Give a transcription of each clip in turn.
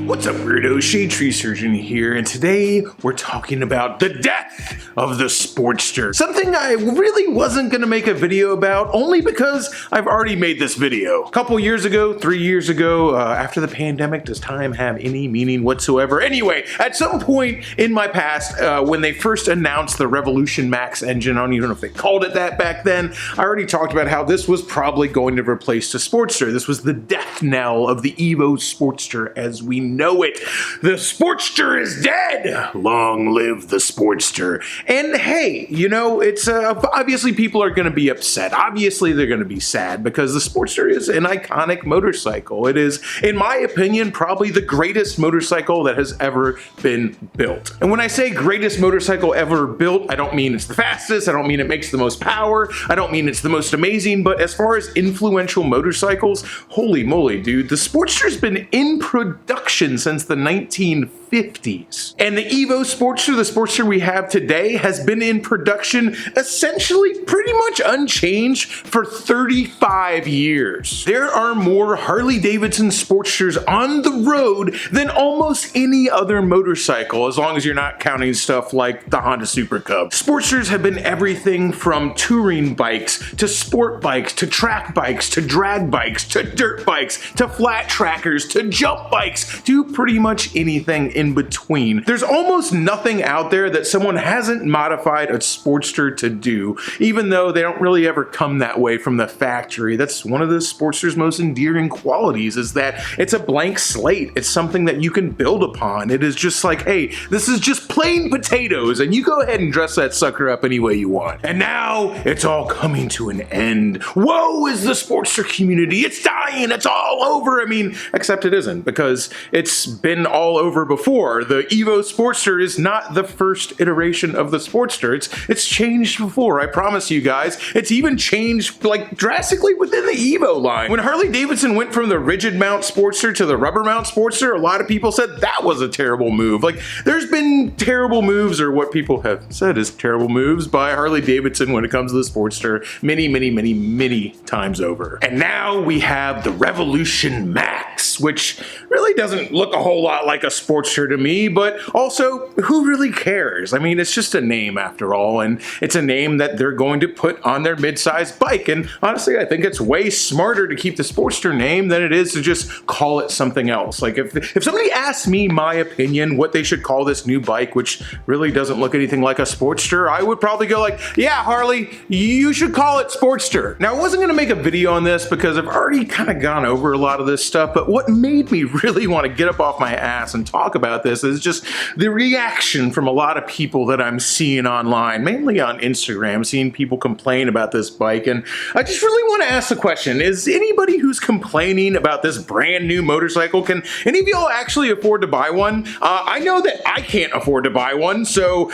What's up, weirdo? Shade Tree Surgeon here, and today we're talking about the death of the Sportster. Something I really wasn't gonna make a video about, only because I've already made this video. A couple years ago, 3 years ago, after the pandemic, does time have any meaning whatsoever? Anyway, at some point in my past, when they first announced the Revolution Max engine, I don't even know if they called it that back then, I already talked about how this was probably going to replace the Sportster. This was the death knell of the Evo Sportster as we know it. The Sportster is dead! Long live the Sportster. And hey, you know, it's obviously people are going to be upset. Obviously they're going to be sad because the Sportster is an iconic motorcycle. It is, in my opinion, probably the greatest motorcycle that has ever been built. And when I say greatest motorcycle ever built, I don't mean it's the fastest, I don't mean it makes the most power, I don't mean it's the most amazing, but as far as influential motorcycles, holy moly, dude, the Sportster's been in production since the 1950s. And the Evo Sportster, the Sportster we have today, has been in production essentially pretty much unchanged for 35 years. There are more Harley Davidson Sportsters on the road than almost any other motorcycle, as long as you're not counting stuff like the Honda Super Cub. Sportsters have been everything from touring bikes, to sport bikes, to track bikes, to drag bikes, to dirt bikes, to flat trackers, to jump bikes, to pretty much anything in between. There's almost nothing out there that someone hasn't modified a Sportster to do, even though they don't really ever come that way from the factory. That's one of the Sportster's most endearing qualities, is that it's a blank slate. It's something that you can build upon. It is just like, hey, this is just plain potatoes, and you go ahead and dress that sucker up any way you want. And now it's all coming to an end. Woe is the Sportster community. It's dying. It's all over. I mean, except it isn't, because it's been all over before. The Evo Sportster is not the first iteration of the Sportster. It's changed before, I promise you guys. It's even changed like drastically within the Evo line. When Harley Davidson went from the rigid mount Sportster to the rubber mount Sportster, a lot of people said that was a terrible move. Like, there's been terrible moves, or what people have said is terrible moves, by Harley Davidson when it comes to the Sportster many times over. And now we have the Revolution Max, which really doesn't look a whole lot like a Sportster to me, but also, who really cares? I mean, it's just a name after all, and it's a name that they're going to put on their mid-sized bike, and honestly, I think it's way smarter to keep the Sportster name than it is to just call it something else. Like, if somebody asked me my opinion what they should call this new bike, which really doesn't look anything like a Sportster, I would probably go like, yeah, Harley, you should call it Sportster. Now, I wasn't going to make a video on this because I've already kind of gone over a lot of this stuff, but what made me really want to get up off my ass and talk about this is just the reaction from a lot of people that I'm seeing online, mainly on Instagram, seeing people complain about this bike. And I just really want to ask the question, is anybody who's complaining about this brand new motorcycle, can any of y'all actually afford to buy one? I know that I can't afford to buy one, so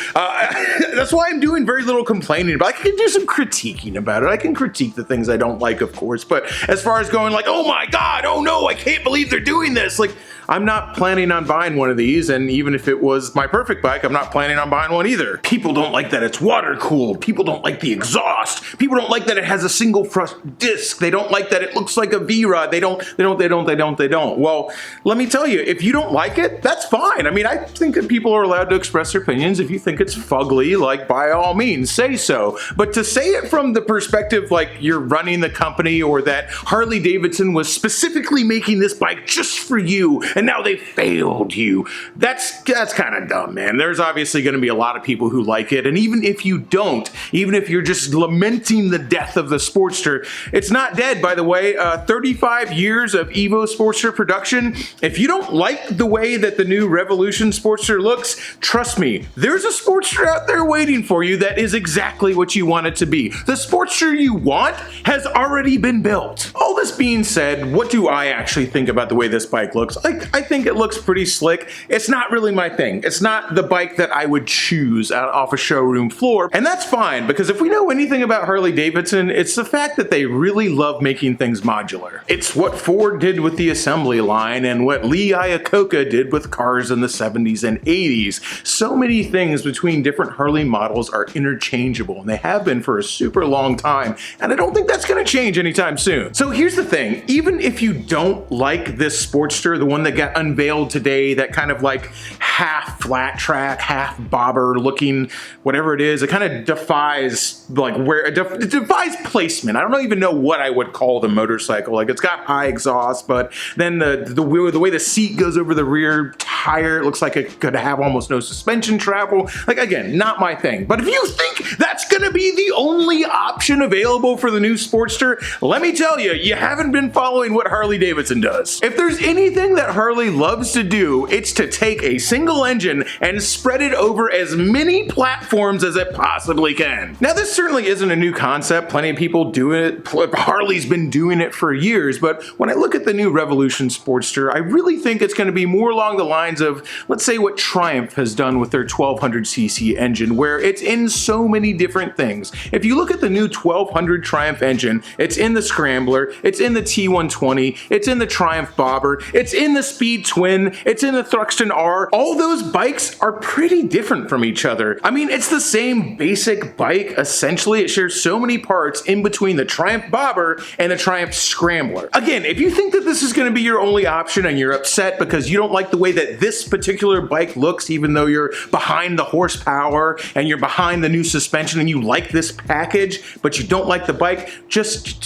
that's why I'm doing very little complaining about it. I can do some critiquing about it. I can critique the things I don't like, of course, but as far as going like, oh my god, oh no, I can't believe they're doing this, like, I'm not planning on buying one of these, and even if it was my perfect bike, I'm not planning on buying one either. People don't like that it's water cooled. People don't like the exhaust. People don't like that it has a single front disc. They don't like that it looks like a V-Rod. They don't. Well, let me tell you, if you don't like it, that's fine. I mean, I think that people are allowed to express their opinions. If you think it's fugly, like, by all means, say so. But to say it from the perspective like you're running the company, or that Harley Davidson was specifically making this bike just for you, and now they failed you. That's kind of dumb, man. There's obviously going to be a lot of people who like it, and even if you don't, even if you're just lamenting the death of the Sportster, it's not dead, by the way. 35 years of Evo Sportster production. If you don't like the way that the new Revolution Sportster looks, trust me, there's a Sportster out there waiting for you that is exactly what you want it to be. The Sportster you want has already been built. All this being said, what do I actually think about the way this bike looks? I think it looks pretty slick. It's not really my thing. It's not the bike that I would choose off a showroom floor, and that's fine, because if we know anything about Harley Davidson, it's the fact that they really love making things modular. It's what Ford did with the assembly line, and what Lee Iacocca did with cars in the 70s and 80s. So many things between different Harley models are interchangeable, and they have been for a super long time, and I don't think that's going to change anytime soon. So here's the thing, even if you don't like this Sportster, the one that got unveiled today, that kind of like half flat track, half bobber looking, whatever it is. It kind of defies like it defies placement. I don't even know what I would call the motorcycle. Like, it's got high exhaust, but then the way the seat goes over the rear tire, it looks like it could have almost no suspension travel. Like, again, not my thing. But if you think that's gonna be the only option available for the new Sportster, let me tell you, you haven't been following what Harley Davidson does. If there's anything that Harley loves to do, it's to take a single engine and spread it over as many platforms as it possibly can. Now, this certainly isn't a new concept. Plenty of people do it. Harley's been doing it for years, but when I look at the new Revolution Sportster, I really think it's going to be more along the lines of, let's say, what Triumph has done with their 1200cc engine, where it's in so many different things. If you look at the new 1200 Triumph engine, it's in the Scrambler, it's in the T120, it's in the Triumph Bobber, it's in the Speed Twin, it's in the Thruxton R. All those bikes are pretty different from each other. I mean, it's the same basic bike, essentially. It shares so many parts in between the Triumph Bobber and the Triumph Scrambler. Again, if you think that this is going to be your only option and you're upset because you don't like the way that this particular bike looks, even though you're behind the horsepower and you're behind the new suspension and you like this package, but you don't like the bike, just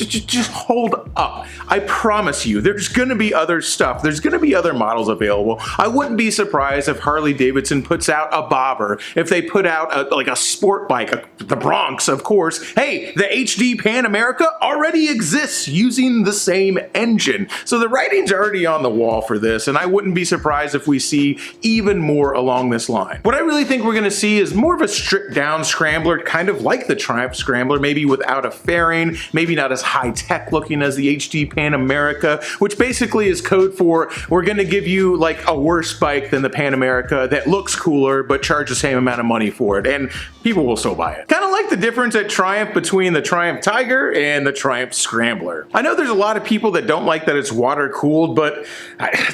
hold up. I promise you, there's going to be other stuff. There's going to be other models available. I wouldn't be surprised if Harley Davidson puts out a bobber, if they put out like a sport bike, the Bronx, of course. Hey, the HD Pan America already exists using the same engine. So the writing's already on the wall for this, and I wouldn't be surprised if we see even more along this line. What I really think we're going to see is more of a stripped down Scrambler, kind of like the Triumph Scrambler, maybe without a fairing, maybe not as high tech looking as the HD Pan America, which basically is code for, we're going to give you like a worse bike than the Pan America that looks cooler but charge the same amount of money for it, and people will still buy it. Kind of like the difference at Triumph between the Triumph Tiger and the Triumph Scrambler. I know there's a lot of people that don't like that it's water cooled, but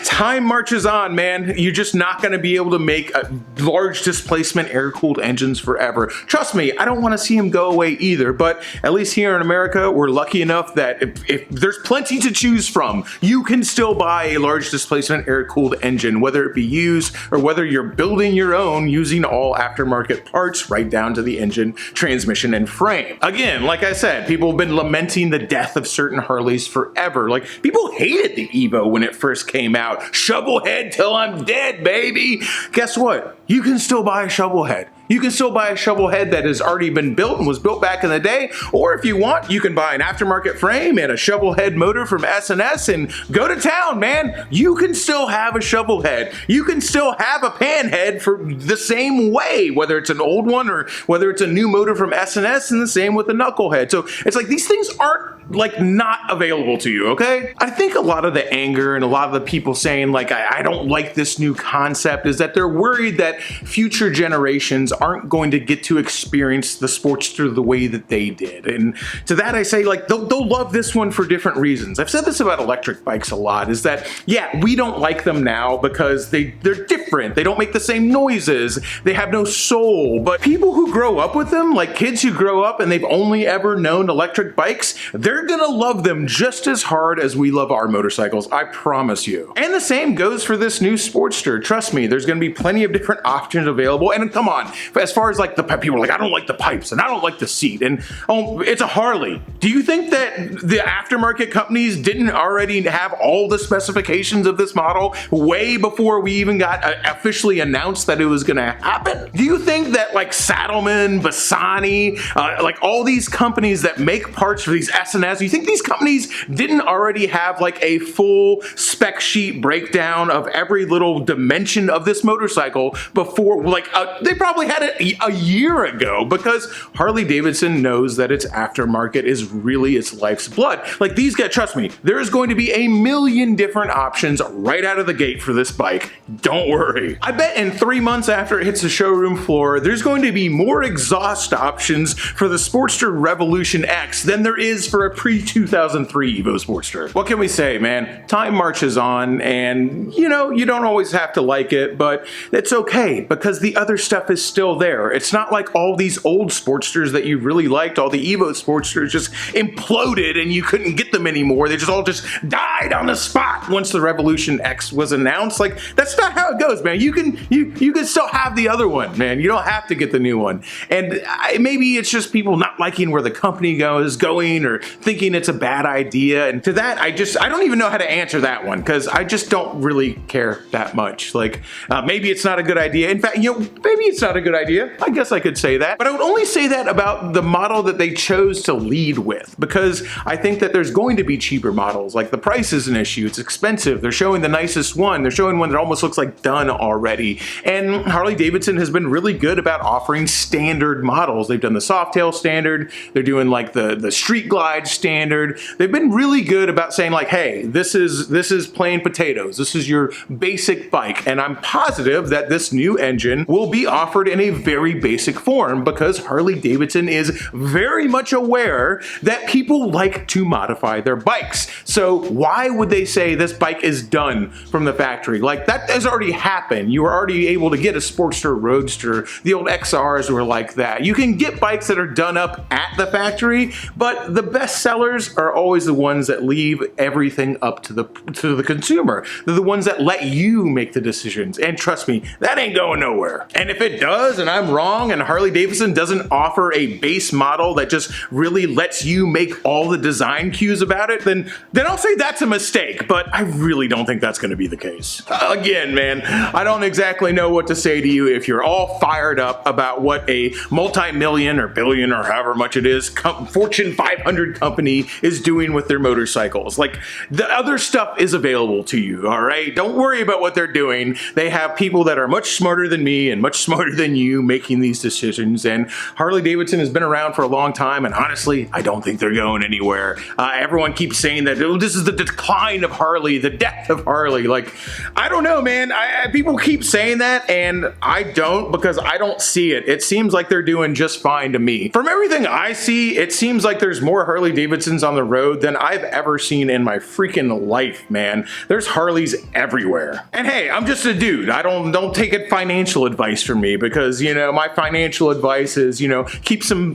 time marches on, man. You're just not going to be able to make large displacement air cooled engines forever. Trust me, I don't want to see them go away either, but at least here in America, we're lucky enough that if there's plenty to choose from, you can still buy a large displacement air cooled engine, whether it be used or whether you're building your own using all aftermarket parts right down to the engine, transmission, and frame. Again, like I said, people have been lamenting the death of certain Harleys forever. Like, people hated the Evo when it first came out. Shovelhead till I'm dead, baby. Guess what? You can still buy a shovelhead. You can still buy a shovelhead that has already been built and was built back in the day, or if you want, you can buy an aftermarket frame and a shovelhead motor from S&S and go to town, man. You can still have a shovelhead. You can still have a panhead for the same way, whether it's an old one or whether it's a new motor from S&S, and the same with the knucklehead. So it's like these things aren't like not available to you, okay? I think a lot of the anger and a lot of the people saying like, I don't like this new concept, is that they're worried that future generations aren't going to get to experience the Sportster the way that they did. And to that I say, like, they'll love this one for different reasons. I've said this about electric bikes a lot, is that, yeah, we don't like them now because they're different. They don't make the same noises. They have no soul. But people who grow up with them, like kids who grow up and they've only ever known electric bikes, they're gonna love them just as hard as we love our motorcycles, I promise you. And the same goes for this new Sportster. Trust me, there's gonna be plenty of different options available. And come on, as far as like the people are like, I don't like the pipes and I don't like the seat, and oh, it's a Harley. Do you think that the aftermarket companies didn't already have all the specifications of this model way before we even got officially announced that it was gonna happen? Do you think that like Saddlemen, Bassani, like all these companies that make parts for these S&S, you think these companies didn't already have like a full spec sheet breakdown of every little dimension of this motorcycle before, like they probably had it a year ago, because Harley Davidson knows that its aftermarket is really its life's blood. Like, these guys, trust me, there is going to be a million different options right out of the gate for this bike. Don't worry. I bet in 3 months after it hits the showroom floor, there's going to be more exhaust options for the Sportster Revolution X than there is for a pre-2003 Evo Sportster. What can we say, man? Time marches on, and you know, you don't always have to like it, but it's okay because the other stuff is still there. It's not like all these old Sportsters that you really liked, all the Evo Sportsters just imploded and you couldn't get them anymore. They just all just died on the spot once the Revolution X was announced. Like, that's not how it goes, man. You can still have the other one, man. You don't have to get the new one. And maybe it's just people not liking where the company is going or thinking it's a bad idea. And to that, I don't even know how to answer that one because I just don't really care that much. Like, maybe it's not a good idea. In fact, you know, maybe it's not a good idea. I guess I could say that. But I would only say that about the model that they chose to lead with, because I think that there's going to be cheaper models. Like, the price is an issue. It's expensive. They're showing the nicest one. They're showing one that almost looks like done already. And Harley Davidson has been really good about offering standard models. They've done the Softail standard. They're doing like the Street Glide standard. They've been really good about saying like, hey, this is plain potatoes. This is your basic bike. And I'm positive that this new engine will be offered in a very basic form because Harley Davidson is very much aware that people like to modify their bikes. So why would they say this bike is done from the factory? Like, that has already happened. You were already able to get a Sportster Roadster. The old XRs were like that. You can get bikes that are done up at the factory, but the best sellers are always the ones that leave everything up to the consumer. They're the ones that let you make the decisions. And trust me, that ain't going nowhere. And if it does, and I'm wrong, and Harley Davidson doesn't offer a base model that just really lets you make all the design cues about it, then I'll say that's a mistake, but I really don't think that's gonna be the case. Again, man, I don't exactly know what to say to you if you're all fired up about what a multi-million or billion or however much it is Fortune 500 company is doing with their motorcycles. Like, the other stuff is available to you, all right? Don't worry about what they're doing. They have people that are much smarter than me and much smarter than you making these decisions, and Harley Davidson has been around for a long time, and honestly, I don't think they're going anywhere. Everyone keeps saying that, oh, this is the decline of Harley, the death of Harley. Like, I don't know, man. People keep saying that, and I don't, because I don't see it. It seems like they're doing just fine to me. From everything I see, it seems like there's more Harley Davidsons on the road than I've ever seen in my freaking life, man. There's Harleys everywhere. And hey, I'm just a dude. I don't take it financial advice from me, because, you know, my financial advice is, you know, keep some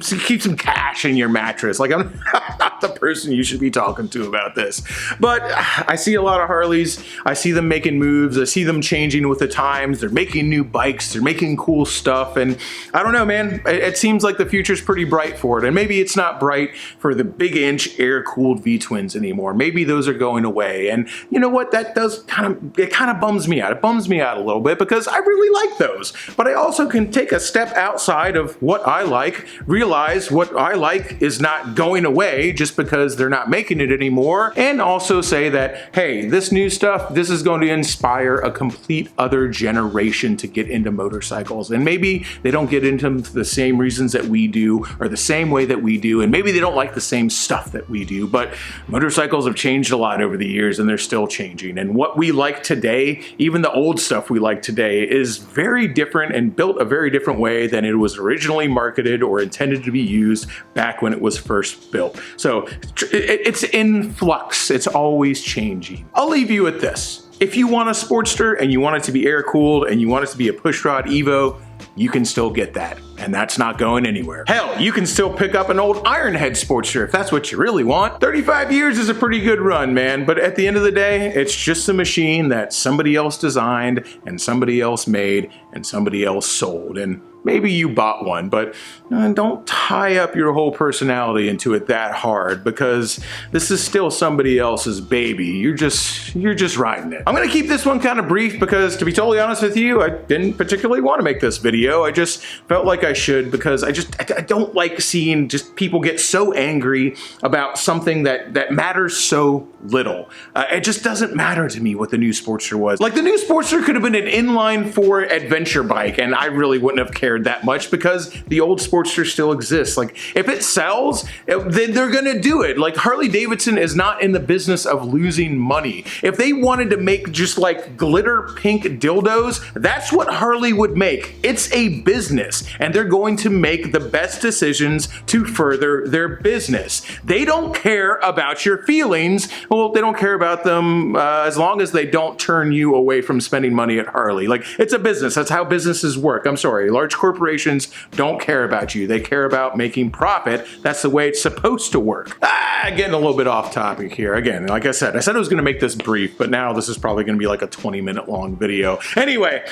cash in your mattress. Like, I'm not the person you should be talking to about this. But I see a lot of Harleys. I see them making moves. I see them changing with the times. They're making new bikes. They're making cool stuff. And I don't know, man. It seems like the future's pretty bright for it. And maybe it's not bright for the big inch air-cooled V-twins anymore. Maybe those are going away. And you know what? That does kind of bums me out. It bums me out a little bit because I really like those. But I also can take a step outside of what I like, realize what I like is not going away just because they're not making it anymore, and also say that, hey, this new stuff, this is going to inspire a complete other generation to get into motorcycles. And maybe they don't get into them for the same reasons that we do, or the same way that we do, and maybe they don't like the same stuff that we do, but motorcycles have changed a lot over the years, and they're still changing. And what we like today, even the old stuff we like today, is very different and built a very different way than it was originally marketed or intended to be used back when it was first built. So it's in flux. It's always changing. I'll leave you with this. If you want a Sportster and you want it to be air-cooled and you want it to be a pushrod Evo, you can still get that, and that's not going anywhere. Hell, you can still pick up an old Ironhead Sportster if that's what you really want. 35 years is a pretty good run, man, but at the end of the day, it's just a machine that somebody else designed and somebody else made and somebody else sold, and maybe you bought one, but don't tie up your whole personality into it that hard, because this is still somebody else's baby. You're just riding it. I'm gonna keep this one kind of brief because, to be totally honest with you, I didn't particularly want to make this video. I just felt like I should, because I don't like seeing just people get so angry about something that matters so little. It just doesn't matter to me what the new Sportster was. Like, the new Sportster could have been an inline 4 adventure bike, and I really wouldn't have cared cared that much because the old Sportster still exists. Like, if it sells, then they're gonna do it. Like, Harley Davidson is not in the business of losing money. If they wanted to make just like glitter pink dildos, that's what Harley would make. It's a business, and they're going to make the best decisions to further their business. They don't care about your feelings. Well, they don't care about them as long as they don't turn you away from spending money at Harley. Like, it's a business. That's how businesses work. I'm sorry. Large corporations don't care about you. They care about making profit. That's the way it's supposed to work. Getting a little bit off topic here. Again, like I said I was going to make this brief, but now this is probably going to be like a 20-minute long video. Anyway,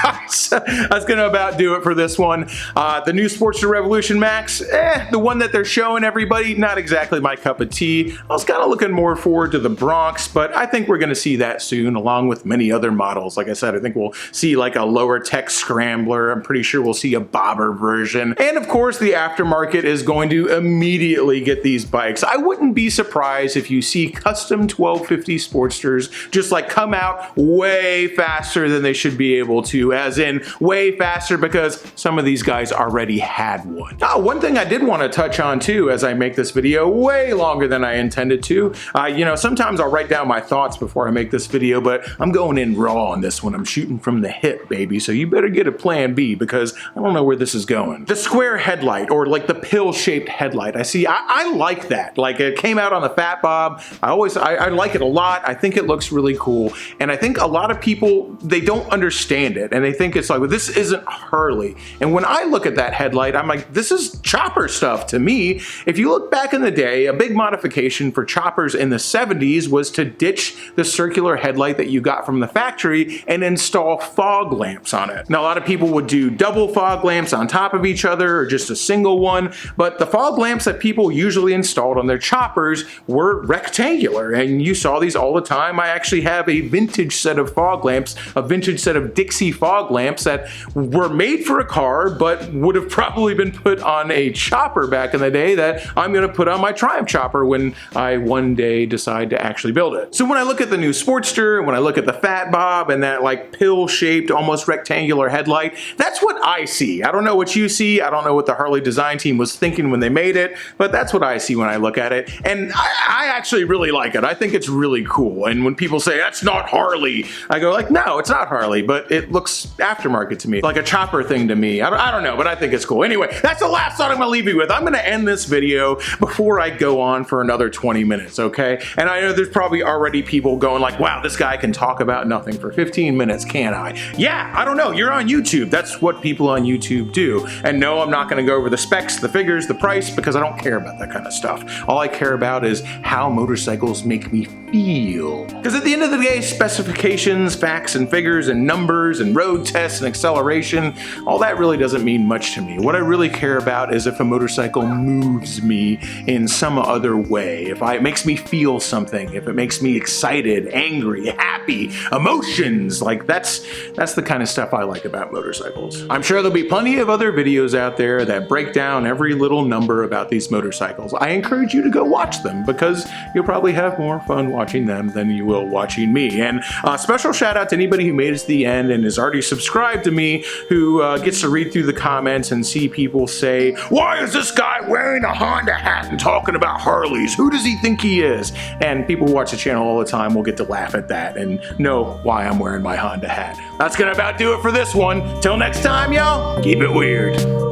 that's going to about do it for this one. The new Sportster Revolution Max, the one that they're showing everybody, not exactly my cup of tea. I was kind of looking more forward to the Bronx, but I think we're going to see that soon, along with many other models. Like I said, I think we'll see like a lower tech scrambler. I'm pretty sure we'll see a bobber version. And of course, the aftermarket is going to immediately get these bikes. I wouldn't be surprised if you see custom 1250 Sportsters just like come out way faster than they should be able to, as in way faster because some of these guys already had one. One thing I did want to touch on too, as I make this video way longer than I intended to, you know, sometimes I'll write down my thoughts before I make this video, but I'm going in raw on this one. I'm shooting from the hip, baby, so you better get a plan B because I don't know where this is going. The square headlight, or like the pill-shaped headlight, I like that. Like, it came out on the Fat Bob. I like it a lot. I think it looks really cool, and I think a lot of people, they don't understand it, and they think it's like, well, this isn't Harley. And when I look at that headlight, I'm like, this is chopper stuff to me. If you look back in the day, a big modification for choppers in the 70s was to ditch the circular headlight that you got from the factory and install fog lamps on it. Now, a lot of people would do double fog lamps on top of each other or just a single one, but the fog lamps that people usually installed on their choppers were rectangular, and you saw these all the time. I actually have a vintage set of fog lamps, a vintage set of Dixie fog lamps that were made for a car but would have probably been put on a chopper back in the day that I'm going to put on my Triumph chopper when I one day decide to actually build it. So when I look at the new Sportster, when I look at the Fat Bob and that like pill-shaped, almost rectangular headlight, that's what I see. I don't know what you see. I don't know what the Harley design team was thinking when they made it, but that's what I see when I look at it. And I actually really like it. I think it's really cool. And when people say, that's not Harley, I go like, no, it's not Harley, but it looks aftermarket to me, like a chopper thing to me. I don't know, but I think it's cool. Anyway, that's the last thought I'm gonna leave you with. I'm gonna end this video before I go on for another 20 minutes, okay? And I know there's probably already people going like, wow, this guy can talk about nothing for 15 minutes, can't I? Yeah, I don't know, you're on YouTube. That's what people on YouTube do. And no, I'm not gonna go over the specs, the figures, the price, because I don't care about that kind of stuff. All I care about is how motorcycles make me feel. Because at the end of the day, specifications, facts and figures and numbers and road tests and acceleration, all that really doesn't mean much to me. What I really care about is if a motorcycle moves me in some other way, if it makes me feel something, if it makes me excited, angry, happy, emotions. Like, that's the kind of stuff I like about motorcycles. I'm sure there'll be plenty of other videos out there that break down every little number about these motorcycles. I encourage you to go watch them because you'll probably have more fun watching them than you will watching me. And special shout out to anybody who made it to the end and is already subscribed to me, who gets to read through the comments and see people say, why is this guy wearing a Honda hat and talking about Harleys? Who does he think he is? And people who watch the channel all the time will get to laugh at that and know why I'm wearing my Honda hat. That's gonna about do it for this one. Till next time, y'all, keep it weird.